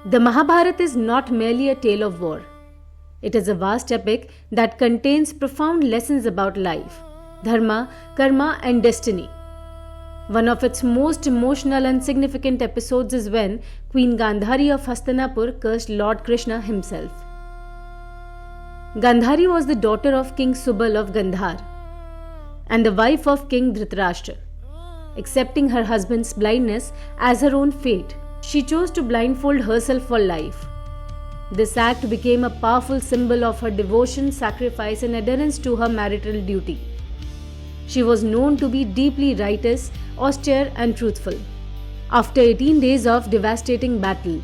The Mahabharata is not merely a tale of war. It is a vast epic that contains profound lessons about life, dharma, karma, and destiny. One of its most emotional and significant episodes is when Queen Gandhari of Hastinapur cursed Lord Krishna himself. Gandhari was the daughter of King Subal of Gandhar and the wife of King Dhritarashtra. Accepting her husband's blindness as her own fate, she chose to blindfold herself for life. This act became a powerful symbol of her devotion, sacrifice, and adherence to her marital duty. She was known to be deeply righteous, austere, and truthful. After 18 days of devastating battle,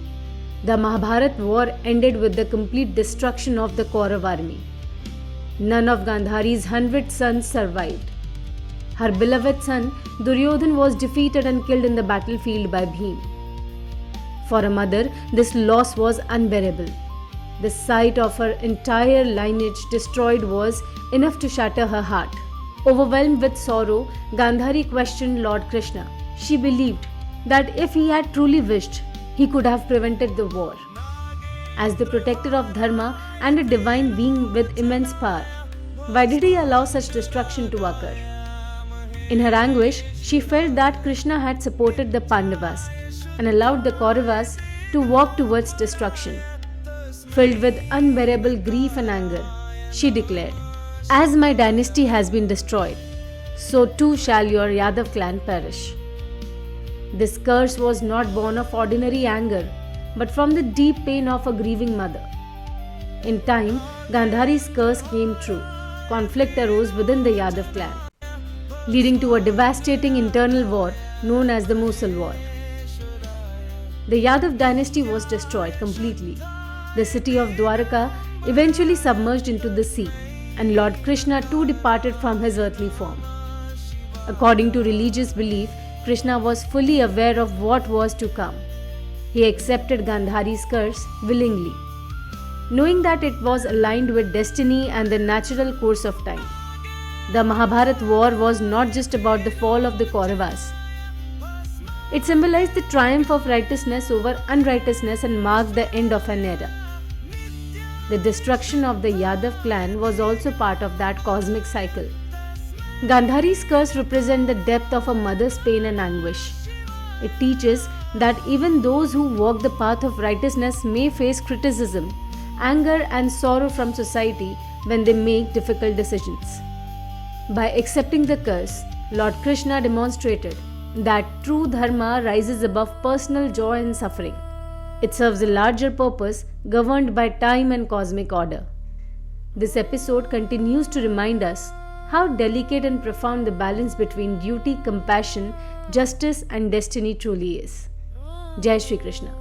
the Mahabharata war ended with the complete destruction of the Kaurav army. None of Gandhari's 100 sons survived. Her beloved son Duryodhan was defeated and killed in the battlefield by Bhim. For a mother, this loss was unbearable. The sight of her entire lineage destroyed was enough to shatter her heart. Overwhelmed with sorrow, Gandhari questioned Lord Krishna. She believed that if he had truly wished, he could have prevented the war. As the protector of dharma and a divine being with immense power, why did he allow such destruction to occur? In her anguish, she felt that Krishna had supported the Pandavas and allowed the Kauravas to walk towards destruction. Filled with unbearable grief and anger, she declared, "As my dynasty has been destroyed, so too shall your Yadav clan perish." This curse was not born of ordinary anger, but from the deep pain of a grieving mother. In time, Gandhari's curse came true. Conflict arose within the Yadav clan, leading to a devastating internal war known as the Musul War. The Yadav dynasty was destroyed completely. The city of Dwarka eventually submerged into the sea, and Lord Krishna too departed from his earthly form. According to religious belief, Krishna was fully aware of what was to come. He accepted Gandhari's curse willingly, knowing that it was aligned with destiny and the natural course of time. The Mahabharata war was not just about the fall of the Kauravas. It symbolized the triumph of righteousness over unrighteousness and marked the end of an era. The destruction of the Yadav clan was also part of that cosmic cycle. Gandhari's curse represents the depth of a mother's pain and anguish. It teaches that even those who walk the path of righteousness may face criticism, anger, and sorrow from society when they make difficult decisions. By accepting the curse, Lord Krishna demonstrated that true dharma rises above personal joy and suffering. It serves a larger purpose governed by time and cosmic order. This episode continues to remind us how delicate and profound the balance between duty, compassion, justice, and destiny truly is. Jai Shri Krishna.